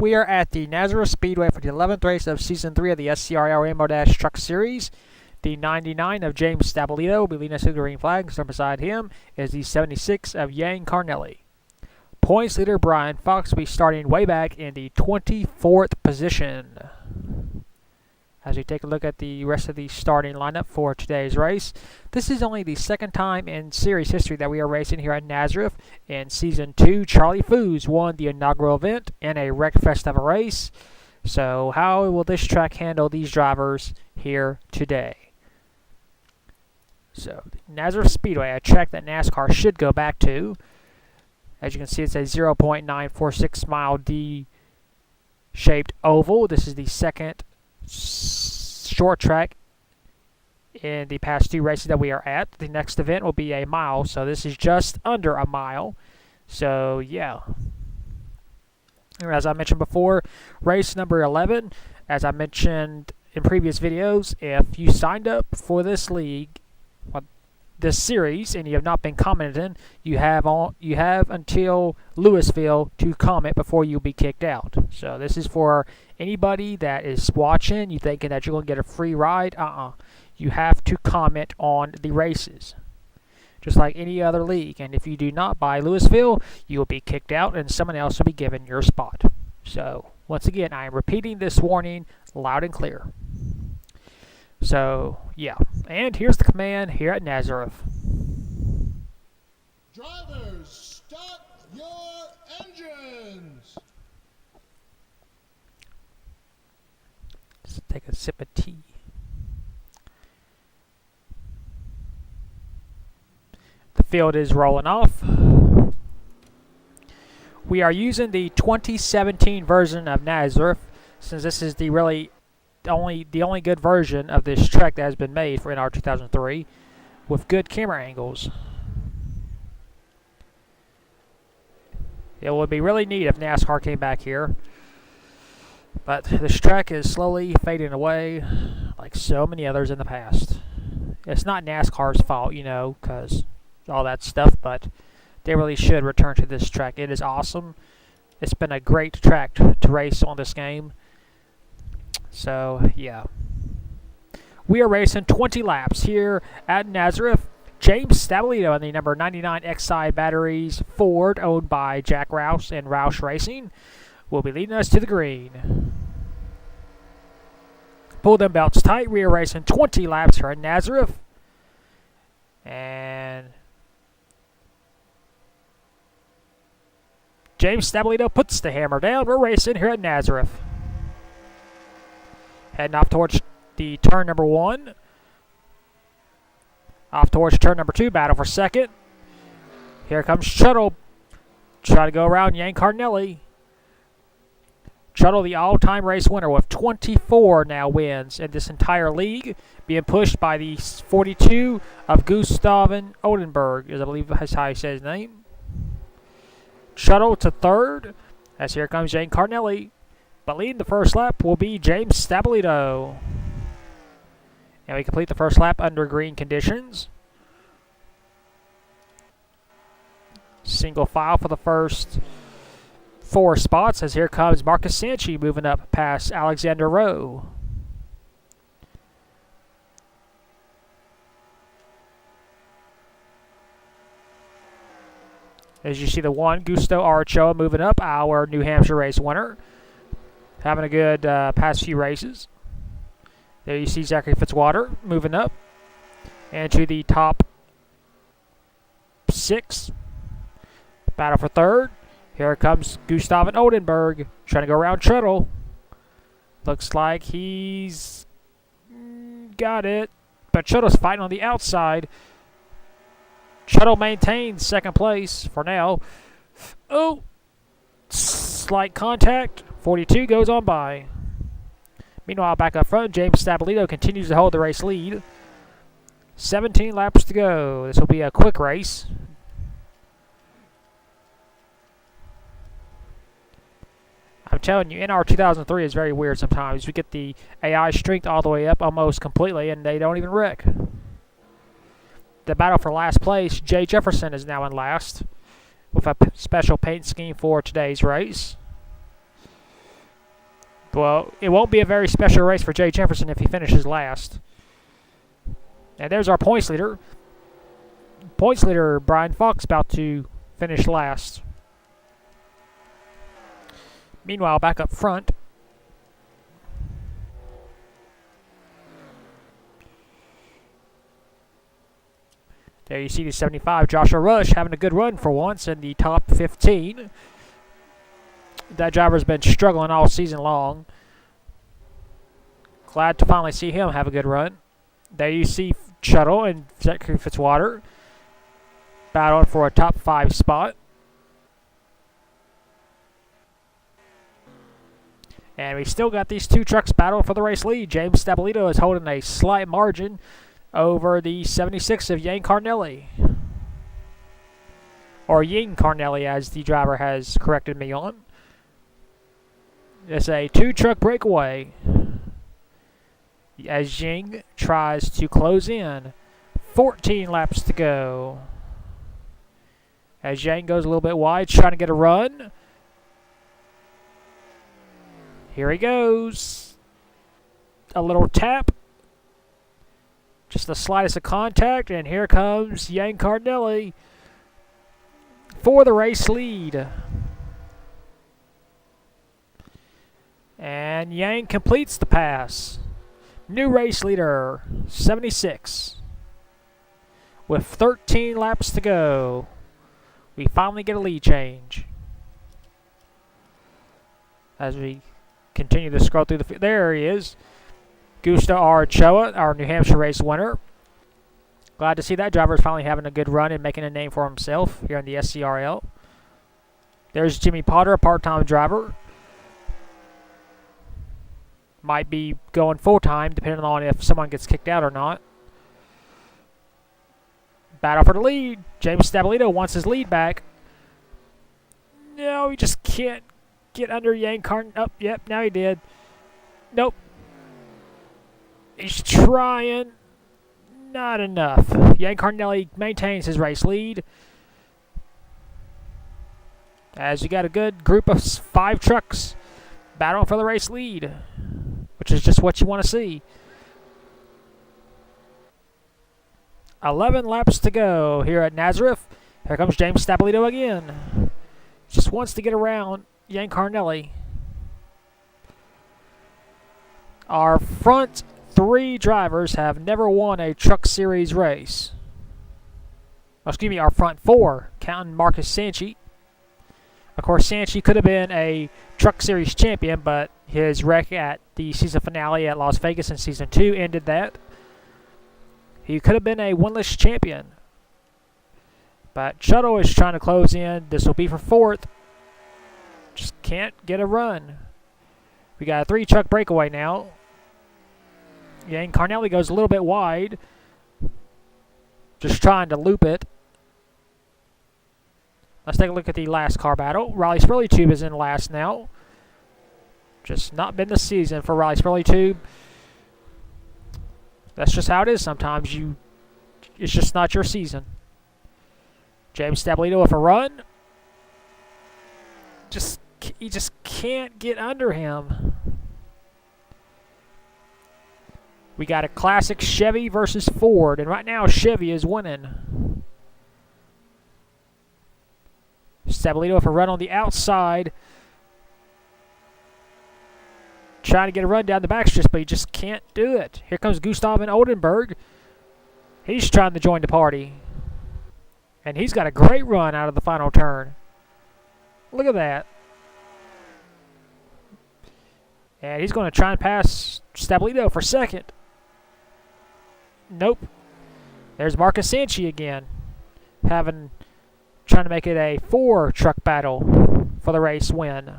We are at the Nazareth Speedway for the 11th race of Season 3 of the SCRL Rainbow Dash Truck Series. The 99 of James Stabilito will be leading us to the green flag. So beside him is the 76 of Yang Carnelli. Points leader Brian Fox will be starting way back in the 24th position. As we take a look at the rest of the starting lineup for today's race, this is only the second time in series history that we are racing here at Nazareth. In Season 2, Charlie Foos won the inaugural event in a Wreckfest of a race. So how will this track handle these drivers here today? So, Nazareth Speedway, a track that NASCAR should go back to. As you can see, it's a 0.946 mile D-shaped oval. This is the second short track in the past two races that we are at. The next event will be a mile, so this is just under a mile. So, yeah. As I mentioned before, race number 11, as I mentioned in previous videos, if you signed up for this league, this series, and you have not been commenting, you have until Louisville to comment before you'll be kicked out. So this is for anybody that is watching, you thinking that you're going to get a free ride. You have to comment on the races, just like any other league. And if you do not by Louisville, you will be kicked out, and someone else will be given your spot. So once again, I am repeating this warning loud and clear. So, yeah. And here's the command here at Nazareth. Drivers, start your engines! Let's take a sip of tea. The field is rolling off. We are using the 2017 version of Nazareth, since this is the only good version of this track that has been made for NR 2003 with good camera angles. It would be really neat if NASCAR came back here, but this track is slowly fading away like so many others in the past. It's not NASCAR's fault, you know, because all that stuff, but they really should return to this track. It is awesome. It's been a great track to race on this game. So, yeah. We are racing 20 laps here at Nazareth. James Stabilito on the number 99 XI Batteries Ford, owned by Jack Roush and Roush Racing, will be leading us to the green. Pull them belts tight. We are racing 20 laps here at Nazareth. And James Stabilito puts the hammer down. We're racing here at Nazareth. Heading off towards the turn number 1. Off towards turn number 2. Battle for second. Here comes Shuttle. Trying to go around Yang Carnelli. Shuttle, the all-time race winner with 24 now wins in this entire league. Being pushed by the 42 of Gustav Oldenburg, I believe that's how he says his name. Shuttle to third. As here comes Yang Carnelli. But leading the first lap will be James Stabilito. And we complete the first lap under green conditions. Single file for the first 4 spots, as here comes Marcus Sanchi moving up past Alexander Rowe. As you see the one, Gusto Archoa moving up, our New Hampshire race winner. Having a good past few races. There you see Zachary Fitzwater moving up. And to the top 6. Battle for third. Here comes Gustav Oldenburg trying to go around Shuttle. Looks like he's got it. But Shuttle's fighting on the outside. Shuttle maintains second place for now. Oh! Slight contact. 42 goes on by. Meanwhile, back up front, James Stabilito continues to hold the race lead. 17 laps to go. This will be a quick race. I'm telling you, NR 2003 is very weird sometimes. We get the AI strength all the way up almost completely, and they don't even wreck. The battle for last place, Jay Jefferson is now in last with a special paint scheme for today's race. Well, it won't be a very special race for Jay Jefferson if he finishes last. And there's our points leader. Points leader Brian Fox about to finish last. Meanwhile, back up front, there you see the 75, Joshua Rush, having a good run for once in the top 15. That driver's been struggling all season long. Glad to finally see him have a good run. There you see Shuttle and Zachary Fitzwater battling for a top 5 spot. And we still got these two trucks battling for the race lead. James Stabilito is holding a slight margin over the 76 of Yang Carnelli. Or Ying Carnelli, as the driver has corrected me on. It's a 2-truck breakaway as Ying tries to close in. 14 laps to go. As Yang goes a little bit wide, trying to get a run. Here he goes. A little tap. Just the slightest of contact, and here comes Yang Carnelli for the race lead. And Yang completes the pass. New race leader, 76. With 13 laps to go, we finally get a lead change. As we continue to scroll through the... There he is. Gusto Ochoa, our New Hampshire race winner. Glad to see that driver is finally having a good run and making a name for himself here in the SCRL. There's Jimmy Potter, a part-time driver. Might be going full-time, depending on if someone gets kicked out or not. Battle for the lead. James Stabilito wants his lead back. No, he just can't get under Yang Carn. Oh, yep, now he did. Nope. He's trying. Not enough. Yang Carnelli maintains his race lead. As you got a good group of 5 trucks battling for the race lead, which is just what you want to see. 11 laps to go here at Nazareth. Here comes James Stabilito again. Just wants to get around Yang Carnelli. Our front 3 drivers have never won a Truck Series race. Excuse me, our front 4, counting Marcus Sanchi. Of course, Sanchi could have been a Truck Series champion, but his wreck at the season finale at Las Vegas in Season 2 ended that. He could have been a winless champion. But Shuttle is trying to close in. This will be for 4th. Just can't get a run. We got a 3-truck breakaway now. Yang Carnelli goes a little bit wide. Just trying to loop it. Let's take a look at the last car battle. Riley Spurley Tube is in last now. Just not been the season for Riley Spurley Tube. That's just how it is sometimes. It's just not your season. James Stabilito with a run. He just can't get under him. We got a classic Chevy versus Ford, and right now Chevy is winning. Stabilito with a run on the outside. Trying to get a run down the backstretch, but he just can't do it. Here comes Gustav and Oldenburg. He's trying to join the party. And he's got a great run out of the final turn. Look at that. And he's going to try and pass Stabilito for 2nd. Nope. There's Marcus Sanchi again. Trying to make it a 4-truck battle for the race win.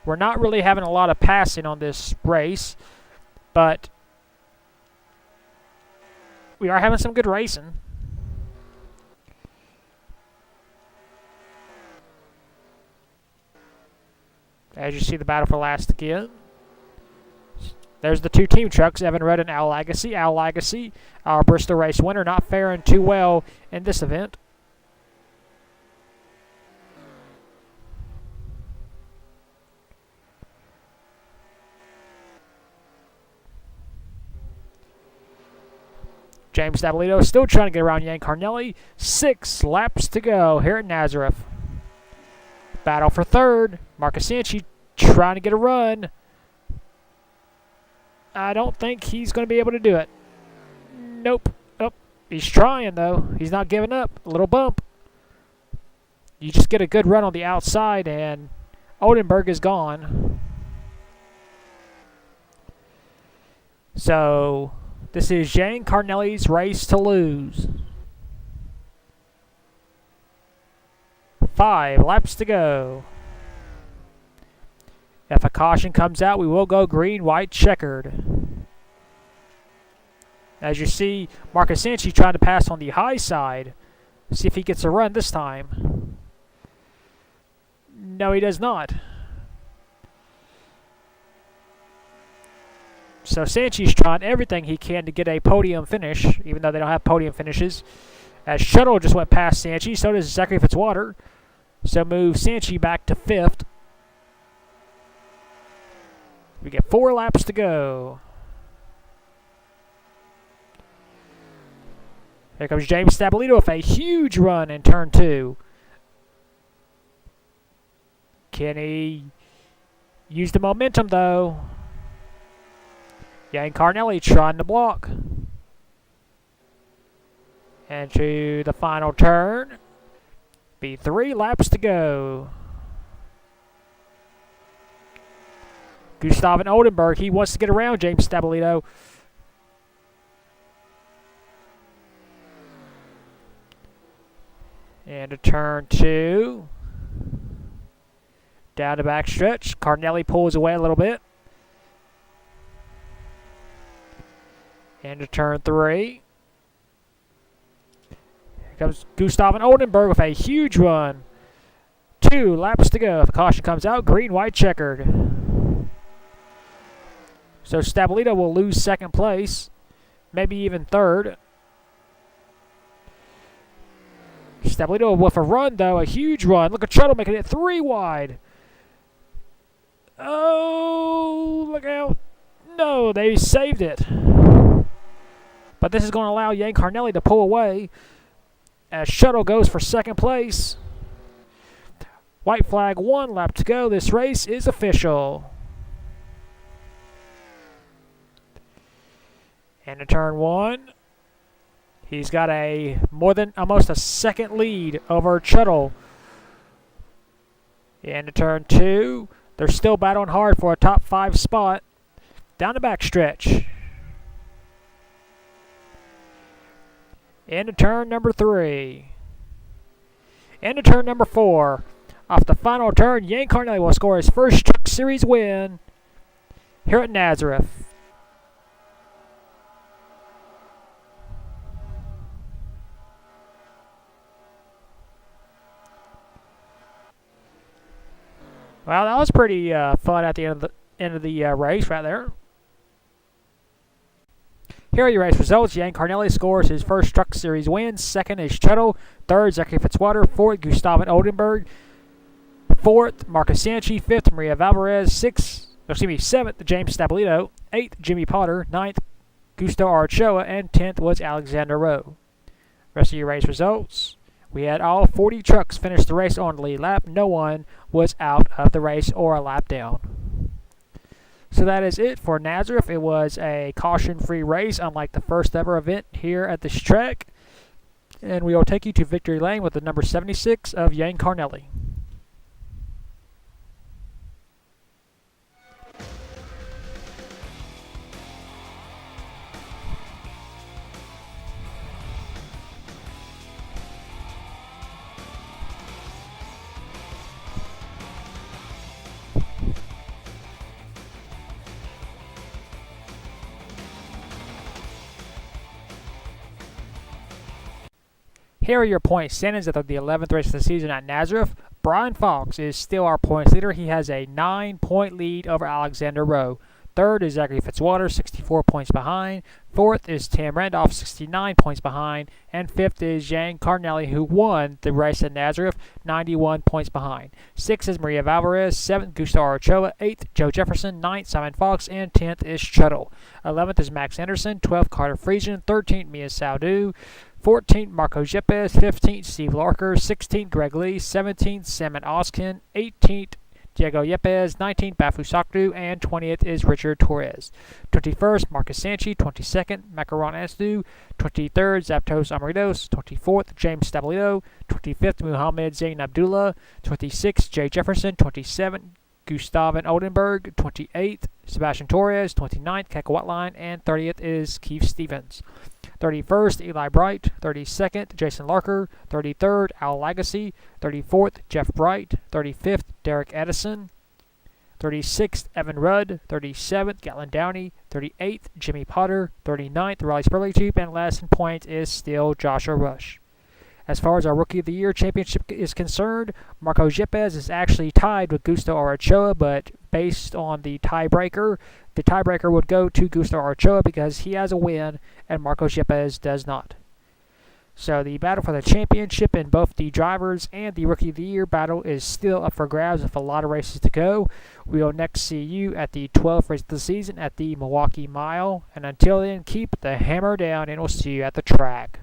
We're not really having a lot of passing on this race, but we are having some good racing. As you see the battle for last again. There's the 2 team trucks, Evan Rudd and Al Lagacy. Al Lagacy, our Bristol race winner, not faring too well in this event. James Stabolito still trying to get around Yank Carnelli. 6 laps to go here at Nazareth. Battle for third. Marcus Sanchi trying to get a run. I don't think he's going to be able to do it. Nope. Oh, he's trying, though. He's not giving up. A little bump. You just get a good run on the outside, and Oldenburg is gone. So, this is Jane Carnelli's race to lose. 5 laps to go. If a caution comes out, we will go green, white, checkered. As you see, Marcus Sanchi trying to pass on the high side. See if he gets a run this time. No, he does not. So Sanchi's trying everything he can to get a podium finish, even though they don't have podium finishes. As Shuttle just went past Sanchi, so does Zachary Fitzwater. So move Sanchi back to 5th. We get 4 laps to go. Here comes James Stabolito with a huge run in turn 2. Can he use the momentum, though? Yank Carnelli trying to block. And to the final turn. Be 3 laps to go. Gustav and Oldenburg, he wants to get around James Stabolito. And to turn 2. Down the back stretch. Carnelli pulls away a little bit. And to turn 3. Here comes Gustav and Oldenburg with a huge run. 2 laps to go. If the caution comes out, green, white, checkered. So Stabolito will lose 2nd place. Maybe even 3rd. Stabolito with a run, though. A huge run. Look at Shuttle making it 3 wide. Oh, look out. No, they saved it. But this is going to allow Yank Carnelli to pull away as Shuttle goes for 2nd place. White flag, 1 lap to go. This race is official. And in turn 1, he's got a almost a 2nd lead over Shuttle. And in turn 2, they're still battling hard for a top 5 spot down the back stretch. Into turn number 3. Into turn number 4. Off the final turn, Yank Carnelli will score his first Truck Series win here at Nazareth. Well, that was pretty fun at the end of the race right there. Here are your race results. Yank Carnelli scores his first Truck Series win. 2nd is Shuttle. 3rd, Zachary Fitzwater. 4th, Gustav and Oldenburg. 4th, Marcus Sanchi. 5th, Maria Valvarez. 7th, James Stabolito. 8th, Jimmy Potter. 9th, Gusto Archoa. And 10th was Alexander Rowe. Rest of your race results. We had all 40 trucks finish the race on the lead lap. No one was out of the race or a lap down. So that is it for Nazareth. It was a caution-free race, unlike the first ever event here at this track. And we will take you to victory lane with the number 76 of Yank Carnelli. Here are your point standings at the 11th race of the season at Nazareth. Brian Fox is still our points leader. He has a 9-point lead over Alexander Rowe. Third is Zachary Fitzwater, 64 points behind. Fourth is Tim Randolph, 69 points behind. And fifth is Yang Cardinelli, who won the race at Nazareth, 91 points behind. Sixth is Maria Valvarez. Seventh, Gustavo Ochoa. Eighth, Joe Jefferson. Ninth, Simon Fox. And 10th is Shuttle. 11th is Max Anderson. 12th, Carter Friesian. 13th, Mia Saudu. 14th, Marco Yepes. 15th, Steve Larker. 16th, Greg Lee. 17th, Salmon Oskin. 18th, Diego Yepes. 19th, Bafu Sakdu. And 20th is Richard Torres. 21st, Marcus Sanchi. 22nd, Macaron Asdu. 23rd, Zaptos Amaridos. 24th, James Stabolito. 25th, Muhammad Zain Abdullah. 26th, Jay Jefferson. 27th, Gustav Oldenburg. 28th, Sebastian Torres. 29th, Keka Watline. And 30th is Keith Stevens. 31st, Eli Bright. 32nd, Jason Larker. 33rd, Al Lagacy. 34th, Jeff Bright. 35th, Derek Edison. 36th, Evan Rudd. 37th, Gatlin Downey. 38th, Jimmy Potter. 39th, Riley Spurley-Tube. And last in points is still Joshua Rush. As far as our Rookie of the Year championship is concerned, Marco Yepes is actually tied with Gustavo Ochoa, but based on the tiebreaker would go to Gustavo Ochoa because he has a win and Marco Yepes does not. So the battle for the championship in both the drivers and the Rookie of the Year battle is still up for grabs with a lot of races to go. We will next see you at the 12th race of the season at the Milwaukee Mile. And until then, keep the hammer down and we'll see you at the track.